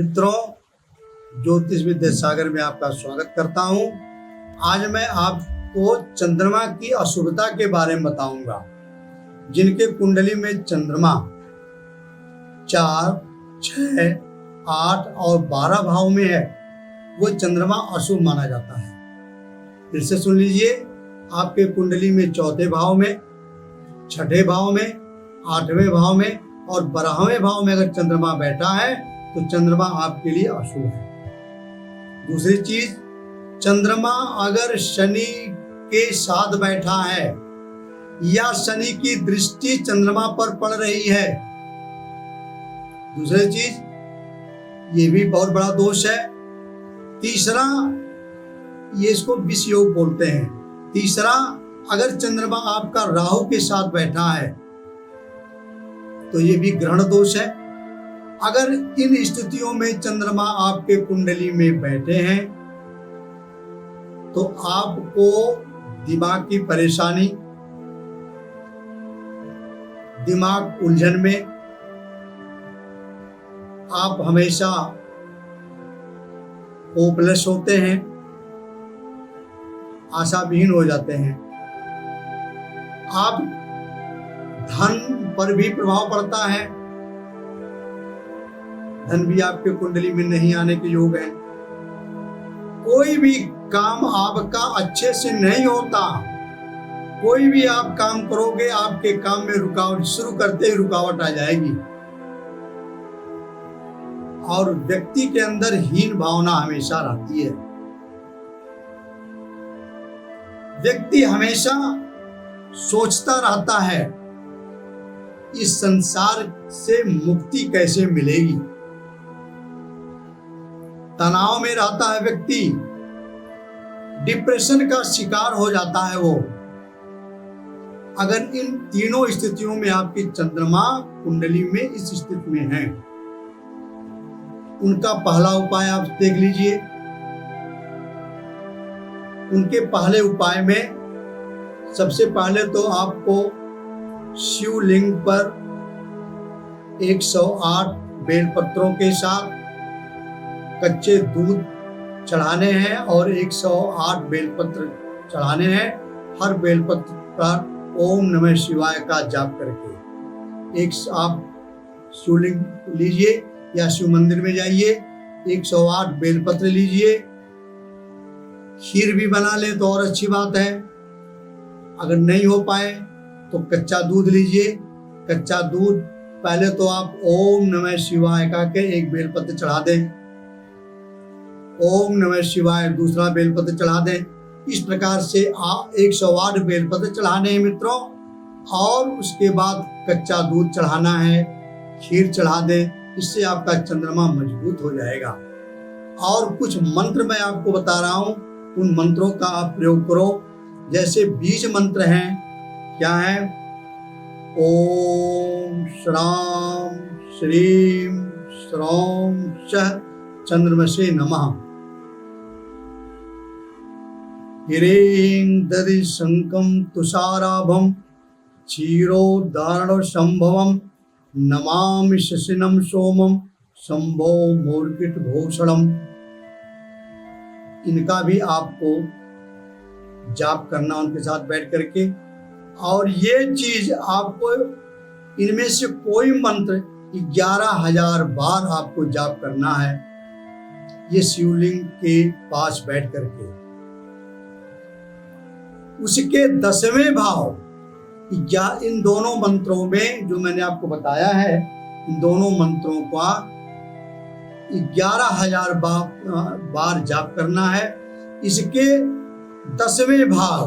मित्रों, ज्योतिष विद्या सागर में आपका स्वागत करता हूं। आज मैं आपको चंद्रमा की अशुभता के बारे में बताऊंगा। जिनके कुंडली में चंद्रमा 4, 6, 8 और 12 भाव में है, वो चंद्रमा अशुभ माना जाता है। फिर से सुन लीजिए, आपके कुंडली में 4थे भाव में, 6ठे भाव में, 8वें भाव में और 12वें भाव में अगर चंद्रमा बैठा है तो चंद्रमा आपके लिए अशुभ है। दूसरी चीज, चंद्रमा अगर शनि के साथ बैठा है या शनि की दृष्टि चंद्रमा पर पड़ रही है, दूसरी चीज, ये भी बहुत बड़ा दोष है। तीसरा, ये इसको विष योग बोलते हैं। तीसरा, अगर चंद्रमा आपका राहु के साथ बैठा है तो ये भी ग्रहण दोष है। अगर इन स्थितियों में चंद्रमा आपके कुंडली में बैठे हैं तो आपको दिमाग की परेशानी, दिमाग उलझन में, आप हमेशा होपलेस होते हैं, आशाविहीन हो जाते हैं। आप धन पर भी प्रभाव पड़ता है, धन भी आपके कुंडली में नहीं आने के योग है। कोई भी काम आपका अच्छे से नहीं होता। कोई भी आप काम करोगे, आपके काम में रुकावट, शुरू करते ही रुकावट आ जाएगी और व्यक्ति के अंदर हीन भावना हमेशा रहती है। व्यक्ति हमेशा सोचता रहता है इस संसार से मुक्ति कैसे मिलेगी। तनाव में रहता है व्यक्ति, डिप्रेशन का शिकार हो जाता है वो। अगर इन तीनों स्थितियों में आपकी चंद्रमा कुंडली में इस स्थिति में है, उनका पहला उपाय आप देख लीजिए। उनके पहले उपाय में सबसे पहले तो आपको शिवलिंग पर 108 बेलपत्रों के साथ कच्चे दूध चढ़ाने हैं और 108 बेलपत्र चढ़ाने हैं। हर बेलपत्र पर ओम नमः शिवाय का जाप करके आप शिवलिंग लीजिए या शिव मंदिर में जाइए, 108 बेलपत्र लीजिए। खीर भी बना ले तो और अच्छी बात है। अगर नहीं हो पाए तो कच्चा दूध लीजिए। कच्चा दूध पहले तो आप ओम नमः शिवाय का के एक बेलपत्र चढ़ा दें, ओम नमः शिवाय दूसरा बेलपत्र चढ़ा दें। इस प्रकार से आप 108 बेलपत्र चढ़ाने हैं मित्रों। और उसके बाद कच्चा दूध चढ़ाना है, खीर चढ़ा दें। इससे आपका चंद्रमा मजबूत हो जाएगा। और कुछ मंत्र मैं आपको बता रहा हूं, उन मंत्रों का आप प्रयोग करो। जैसे बीज मंत्र हैं, क्या है? ओम श्राम श्रीम श्रौम च चंद्रमसे नमः। हिरें दधि शंकं तुषाराभं क्षीरोदारण संभवं नमामि शशिनं सोमं शंभो मूर्तित भूषणम। इनका भी आपको जाप करना उनके साथ बैठ करके। और ये चीज आपको, इनमें से कोई मंत्र 11,000 बार आपको जाप करना है, ये शिवलिंग के पास बैठ करके। उसके 10वें भाव, या इन दोनों मंत्रों में जो मैंने आपको बताया है, इन दोनों मंत्रों का 11,000 बार जाप करना है। इसके 10वें भाव,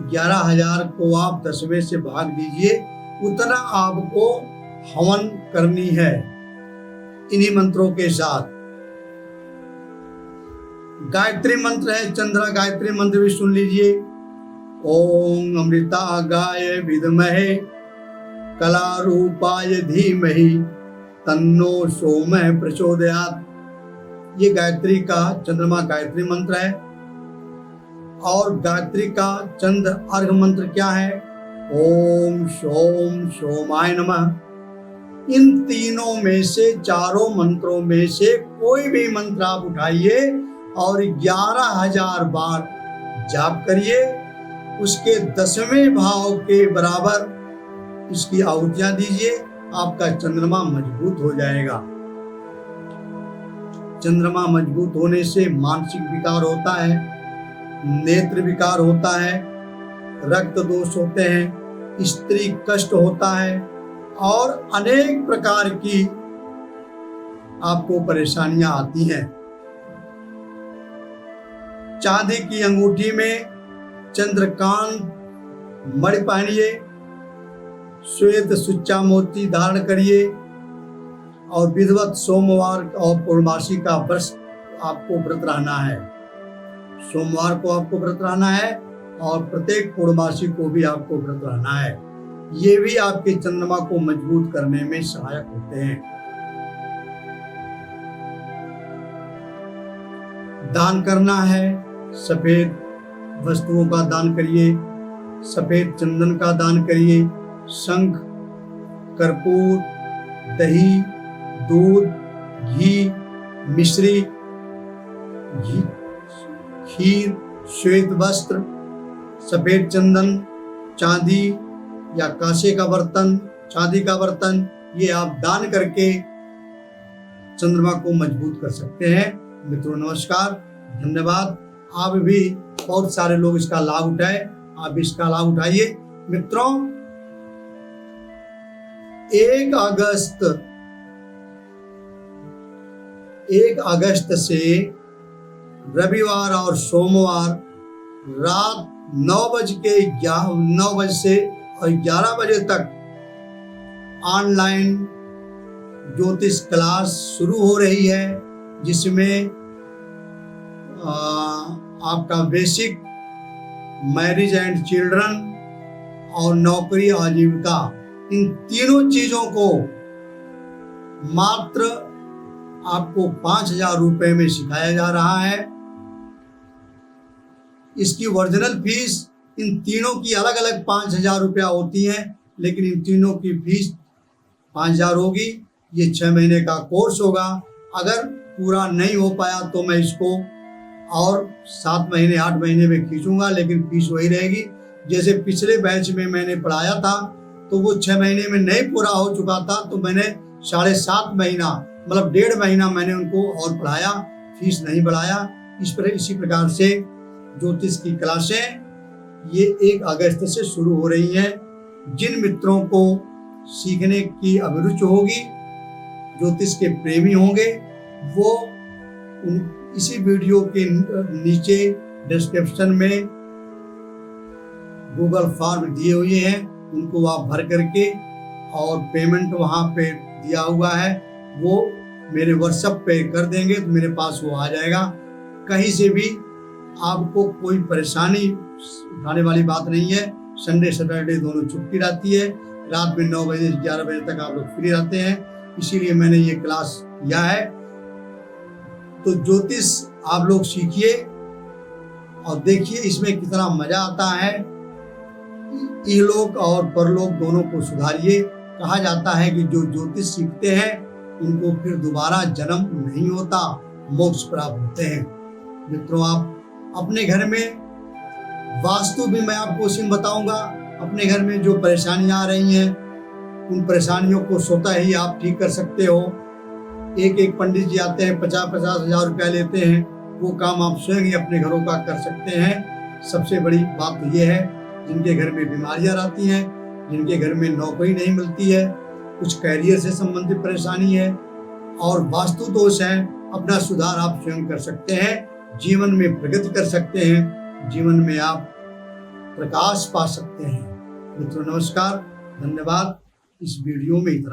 11,000 को आप 10वें से भाग दीजिए, उतना आपको हवन करनी है इन्हीं मंत्रों के साथ। गायत्री मंत्र है, चंद्रा गायत्री मंत्र भी सुन लीजिए। ओम अमृता गाय विद्महे कला रूपाय धीमहि तन्नो सोमः प्रचोदयात्। ये गायत्री का चंद्रमा गायत्री मंत्र है। और गायत्री का चंद्र अर्घ मंत्र क्या है? ओम सोम सोमाय नमः। इन तीनों में से, चारों मंत्रों में से कोई भी मंत्र आप उठाइए और 11,000 बार जाप करिए। उसके 10वें भाव के बराबर इसकी आहुतियां दीजिए, आपका चंद्रमा मजबूत हो जाएगा। चंद्रमा मजबूत होने से मानसिक विकार होता है, नेत्र विकार होता है, रक्त दोष होते हैं, स्त्री कष्ट होता है और अनेक प्रकार की आपको परेशानियां आती हैं। चांदी की अंगूठी में चंद्रकांत मणि पहनिए, श्वेत सुच्चा मोती धारण करिए और विधिवत सोमवार और पूर्णमासी का व्रत आपको व्रत रहना है। सोमवार को आपको व्रत रहना है और प्रत्येक पूर्णमासी को भी आपको व्रत रहना है। ये भी आपके चंद्रमा को मजबूत करने में सहायक होते हैं। दान करना है, सफेद वस्तुओं का दान करिए, सफेद चंदन का दान करिए, शंख, कर्पूर, दही, दूध, घी, मिश्री, खीर, श्वेत वस्त्र, सफेद चंदन, चांदी या कांसे का बर्तन, चांदी का बर्तन, ये आप दान करके चंद्रमा को मजबूत कर सकते हैं। मित्रों नमस्कार, धन्यवाद। आप भी बहुत सारे लोग इसका लाभ उठाए, आप इसका लाभ उठाइए। मित्रों 1 अगस्त से रविवार और सोमवार रात 9 बजे से और 11 बजे तक ऑनलाइन ज्योतिष क्लास शुरू हो रही है, जिसमें आपका बेसिक, मैरिज एंड चिल्ड्रन और नौकरी आजीविका, इन तीनों चीजों को मात्र आपको 5,000 रुपए में सिखाया जा रहा है। इसकी ओरिजिनल फीस, इन तीनों की अलग अलग 5,000 रुपया होती है, लेकिन इन तीनों की फीस 5,000 होगी। ये 6 महीने का कोर्स होगा। अगर पूरा नहीं हो पाया तो मैं इसको और 7 महीने 8 महीने में खींचूंगा, लेकिन फीस वही रहेगी। जैसे पिछले बैच में मैंने पढ़ाया था तो वो 6 महीने में नहीं पूरा हो चुका था, तो मैंने 7.5 महीना, मतलब 1.5 महीना मैंने उनको और पढ़ाया, फीस नहीं बढ़ाया। इसी प्रकार से ज्योतिष की क्लासें ये 1 अगस्त से शुरू हो रही हैं। जिन मित्रों को सीखने की अभिरुचि होगी, ज्योतिष के प्रेमी होंगे, वो इसी वीडियो के नीचे डिस्क्रिप्शन में गूगल फॉर्म दिए हुए हैं, उनको आप भर करके और पेमेंट वहाँ पे दिया हुआ है वो मेरे व्हाट्सएप पे कर देंगे तो मेरे पास वो आ जाएगा। कहीं से भी आपको कोई परेशानी उठाने वाली बात नहीं है। संडे सैटरडे दोनों छुट्टी रहती है। रात में 9 बजे से 11 बजे तक आप लोग फ्री रहते हैं, इसीलिए मैंने ये क्लास किया है। तो ज्योतिष आप लोग सीखिए और देखिए इसमें कितना मजा आता है। इहलोक और परलोक दोनों को सुधारिए। कहा जाता है कि जो ज्योतिष सीखते हैं उनको फिर दोबारा जन्म नहीं होता, मोक्ष प्राप्त होते हैं। मित्रों आप अपने घर में वास्तु भी मैं आपको उसी में बताऊंगा। अपने घर में जो परेशानियां आ रही हैं उन परेशानियों को स्वतः ही आप ठीक कर सकते हो। एक पंडित जी आते हैं, 50-50 हजार रुपया लेते हैं, वो काम आप स्वयं ही अपने घरों का कर सकते हैं। सबसे बड़ी बात तो ये है, जिनके घर में बीमारियां रहती हैं, जिनके घर में नौकरी नहीं मिलती है, कुछ कैरियर से संबंधित परेशानी है और वास्तु दोष है, अपना सुधार आप स्वयं कर सकते हैं। जीवन में प्रगति कर सकते हैं, जीवन में आप प्रकाश पा सकते हैं। मित्रों नमस्कार, धन्यवाद। इस वीडियो में इतना